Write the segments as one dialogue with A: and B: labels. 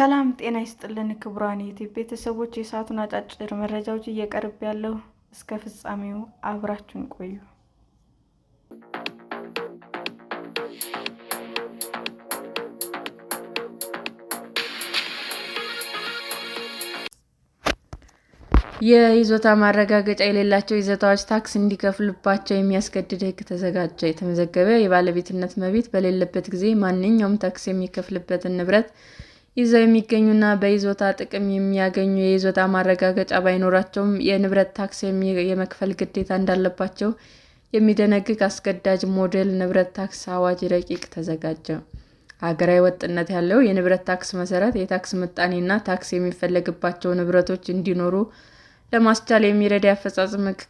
A: ሰላም ጤና ይስጥልን ክቡራን የዩቲዩብ ቤተሰቦች፣ የሰዓቱን አጫጭር መረጃዎች እየቀርብ ያለው እስከ ፍጻሜው አብራችሁን ቆዩ። የይዞታ ማረጋገጫ የሌላቸው ይዞታዎች ታክስ እንዲከፍሉባቸው የሚያስገድድ ሕግ ተዘጋጀ። የተመዘገበ የባለቤትነት መብት በሌለበት ጊዜ ማንኛውም ታክስ የሚከፈልበትን ንብረት ይዘው የሚገኙና በይዞታ ጥቅም የሚያገኙ የይዞታ ማረጋገጫ ባይኖራቸውም የንብረት ታክስ የመክፈል ግዴታ እንዳለባቸው የሚደነግግ አስገዳጅ ሞዴል ንብረት ታክስ አዋጅ ረቂቅ ተዘጋጀ። ሀገራዊ ወጥነት ያለው የንብረት ታክስ መሰረት የታክስ ምጣኔና ታክስ የሚፈለግባቸው ንብረቶች እንዲኖሩ ለማስቻል የሚረዳ የአፈጻጸም ሕግ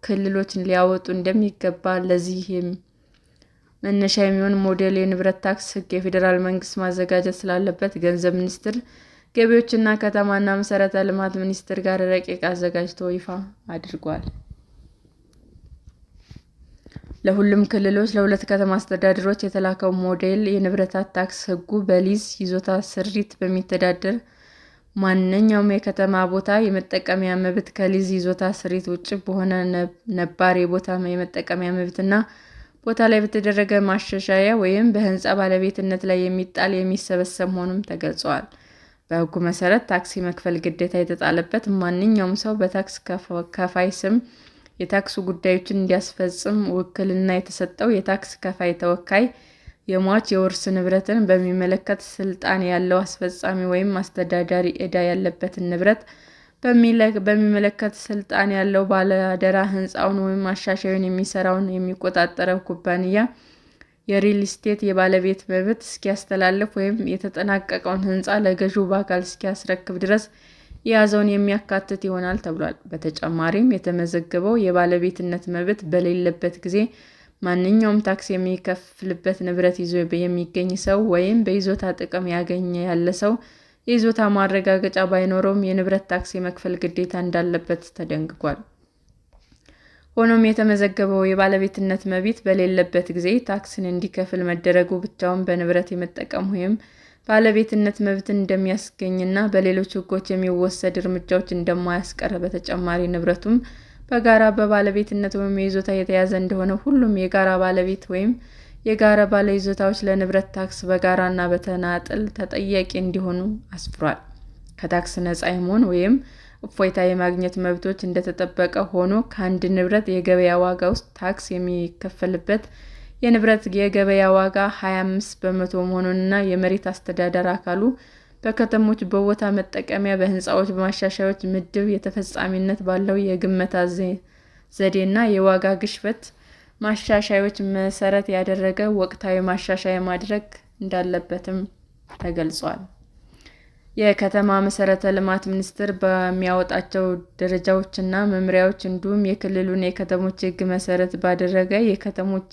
A: ክልሎች ሊያወጡ እንደሚገባ፣ ለዚህ መነሻ የሚሆን ሞዴል የንብረት ታክስ ሕግ የፌዴራል መንግስት ማዘጋጀት ስላለበት ገንዘብ ሚኒስቴር፣ ገቢዎችና ከተማና መሰረተ ልማት ሚኒስቴር ጋር ረቂቅ አዘጋጅቶ ይፋ አድርጓል። ለሁሉም ክልሎች፣ ለሁለት ከተማ አስተዳደሮች የተላከው ሞዴል የንብረት ታክስ ሕጉ በሊዝ ይዞታ ስሪት በሚተዳደር ማንኛውም የከተማ ቦታ የመጠቀሚያ መብት ከሊዝ ይዞታ ስሪት ውጭ በሆነ ነባር የቦታ የመጠቀሚያ መብትና ቦታ ላይ በተደረገ ማሻሻያ ወይም በህንፃ ባለቤትነት ላይ የሚሰበሰብ መሆኑም ተገልጿል። በሕጉ መሰረት ታክስ የመክፈል ግዴታ የተጣለበት ማንኛውም ሰው በታክስ ከፋይ ስም የታክስ ጉዳዮችን እንዲያስፈጽም ውክልና የተሰጠው የታክስ ከፋይ ተወካይ፣ የሟች የውርስ ንብረትን በሚመለከት ስልጣን ያለው አስፈጻሚ ወይም አስተዳዳሪ፣ ዕዳ ያለበትን ንብረት በሚመለከት ስልጣን ያለው ባለአደራ፣ ህንፃውን ወይም ማሻሻያውን የሚሰራውን የሚቆጣጠረው ኩባንያ የሪል ስቴት የባለቤት መብት እስኪያስተላልፍ ወይም የተጠናቀቀውን ህንፃ ለገዢው አካል እስኪያስረክብ ድረስ የያዘውን የሚያካትት ይሆናል ተብሏል። በተጨማሪም የተመዘገበው የባለቤትነት መብት በሌለበት ጊዜ ማንኛውም ታክስ የሚከፍልበት ንብረት ይዞ የሚገኝ ሰው ወይም በይዞታ ጥቅም ያለ ሰው የይዞታ ማረጋገጫ ባይኖረውም የንብረት ታክስ የመክፈል ግዴታ እንዳለበት ተደንግጓል። ሆኖም የተመዘገበው የባለቤትነት መብት በሌለበት ጊዜ ታክስን እንዲከፍል መደረጉ ብቻውን በንብረት የመጠቀም ወይም ባለቤትነት መብትን እንደሚያስገኝና በሌሎች ሕጎች የሚወሰድ እርምጃዎች እንደማያስቀር፣ በተጨማሪ ንብረቱም በጋራ በባለቤትነት ወይም ይዞታ የተያዘ እንደሆነ ሁሉም የጋራ ባለቤት ወይም የጋራ ባለይዞታዎች ለንብረት ታክስ በጋራና በተናጠል ተጠያቂ እንዲሆኑ አስፍሯል። ከታክስ ነፃ የመሆን ወይም እፎይታ የማግኘት መብቶች እንደተጠበቀ ሆኖ ከአንድ ንብረት የገበያ ዋጋ ውስጥ ታክስ የሚከፈልበት የንብረት የገበያ ዋጋ 25 በመቶ መሆኑንና የመሬት አስተዳደር አካሉ በከተሞች በቦታ መጠቀሚያ፣ በህንፃዎች፣ በማሻሻያዎች ምድብ የተፈጻሚነት ባለው የግመታ ዘዴና የዋጋ ግሽበት ማሻሻያዎች መሰረት ያደረገ ወቅታዊ ማሻሻያ ማድረግ እንዳለበትም ተገልጿል። የከተማ መሰረተ ልማት ሚኒስቴር በሚያወጣቸው ደረጃዎችና መመሪያዎች እንዲሁም የክልሉን የከተሞች ሕግ መሰረት ባደረገ የከተሞች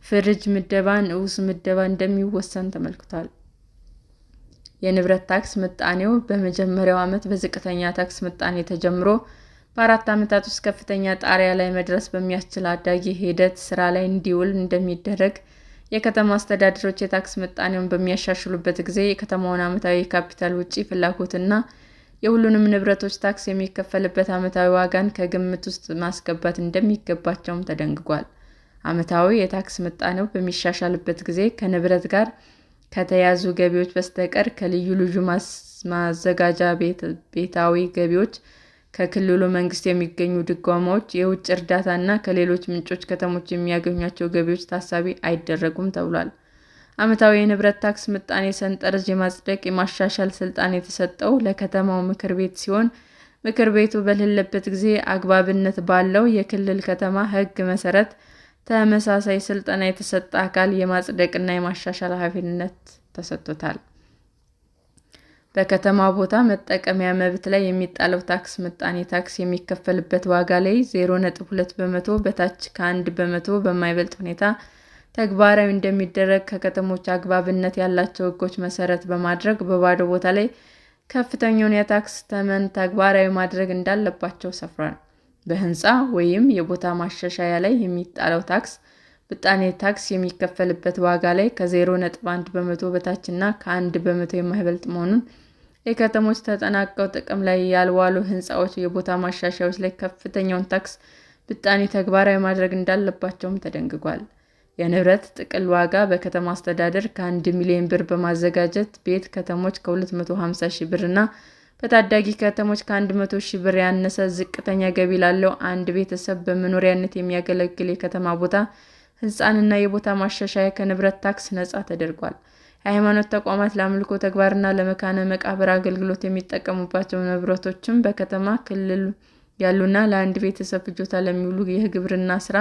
A: ፍርጅ ምደባ ንዑስ ምደባ እንደሚወሰን ተመልክቷል። የንብረት ታክስ ምጣኔው በመጀመሪያው ዓመት በዝቅተኛ ታክስ ምጣኔ ተጀምሮ በ4 ዓመታት ውስጥ ከፍተኛ ጣሪያ ላይ መድረስ በሚያስችል አዳጊ ሂደት ስራ ላይ እንዲውል እንደሚደረግ፣ የከተማ አስተዳደሮች የታክስ ምጣኔውን በሚያሻሽሉበት ጊዜ የከተማውን ዓመታዊ የካፒታል ወጪ ፍላጎትና የሁሉንም ንብረቶች ታክስ የሚከፈልበት ዓመታዊ ዋጋን ከግምት ውስጥ ማስገባት እንደሚገባቸውም ተደንግጓል። ዓመታዊ የታክስ ምጣኔው በሚሻሻልበት ጊዜ ከንብረት ጋር ከተያያዙ ገቢዎች በስተቀር ከልዩ ልዩ ማዘጋጃ ቤታዊ ገቢዎች፣ ከክልሉ መንግስት የሚገኙ ድጎማዎች፣ የውጭ እርዳታ እና ከሌሎች ምንጮች ከተሞች የሚያገኟቸው ገቢዎች ታሳቢ አይደረጉም ተብሏል። ዓመታዊ የንብረት ታክስ ምጣኔ ሰንጠረዥ የማጽደቅ የማሻሻል ስልጣን የተሰጠው ለከተማው ምክር ቤት ሲሆን ምክር ቤቱ በሌለበት ጊዜ አግባብነት ባለው የክልል ከተማ ሕግ መሰረት ተመሳሳይ ስልጣን የተሰጠ አካል የማጽደቅና የማሻሻል ኃላፊነት ተሰጥቶታል። በከተማ ቦታ መጠቀሚያ መብት ላይ የሚጣለው ታክስ ምጣኔ ታክስ የሚከፈልበት ዋጋ ላይ 0.2 በመቶ በታች ከ1 በመቶ በማይበልጥ ሁኔታ ተግባራዊ እንደሚደረግ ከከተሞች አግባብነት ያላቸው ሕጎች መሰረት በማድረግ በባዶ ቦታ ላይ ከፍተኛውን የታክስ ተመን ተግባራዊ ማድረግ እንዳለባቸው ሰፍሯል። በህንፃ ወይም የቦታ ማሻሻያ ላይ የሚጣለው ታክስ ብጣኔ ታክስ የሚከፈልበት ዋጋ ላይ ከ0.1 በመቶ በታችና ከ1 በመቶ የማይበልጥ መሆኑን፣ የከተሞች ተጠናቀው ጥቅም ላይ ያልዋሉ ሕንፃዎች የቦታ ማሻሻያዎች ላይ ከፍተኛውን ታክስ ብጣኔ ተግባራዊ ማድረግ እንዳለባቸውም ተደንግጓል። የንብረት ጥቅል ዋጋ በከተማ አስተዳደር ከ1 ሚሊዮን ብር በማዘጋጀት ቤት ከተሞች ከ250 ሺህ ብር እና በታዳጊ ከተሞች ከ100 ሺህ ብር ያነሰ ዝቅተኛ ገቢ ላለው አንድ ቤተሰብ በመኖሪያነት የሚያገለግል የከተማ ቦታ ሕንፃና የቦታ ማሻሻያ ከንብረት ታክስ ነፃ ተደርጓል። የሃይማኖት ተቋማት ለአምልኮ ተግባርና ለመካነ መቃብር አገልግሎት የሚጠቀሙባቸው ንብረቶችም በከተማ ክልል ያሉና ለአንድ ቤተሰብ ፍጆታ ለሚውሉ የግብርና ሥራ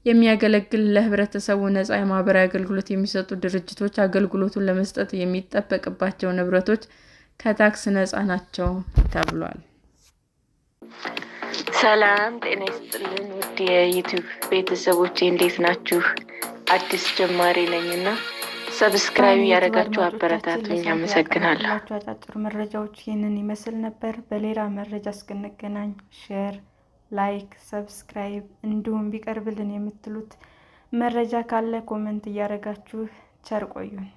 A: የሚያገለግል ለህብረተሰቡ ነፃ የማህበራዊ አገልግሎት የሚሰጡ ድርጅቶች አገልግሎቱን ለመስጠት የሚጠበቅባቸው ንብረቶች ከታክስ ነፃ ናቸው ተብሏል። ሰላም ጤና ይስጥልን ውድ የዩቲዩብ ቤተሰቦቼ እንዴት ናችሁ? አዲስ ጀማሪ ነኝና ሰብስክራይብ ያደረጋችሁ አበረታቱኝ። አመሰግናለሁ።
B: አጫጭር መረጃዎች ይህንን ይመስል ነበር። በሌላ መረጃ እስክንገናኝ ሼር፣ ላይክ፣ ሰብስክራይብ እንዲሁም ቢቀርብልን የምትሉት መረጃ ካለ ኮሜንት እያደረጋችሁ ቸር ቆዩን።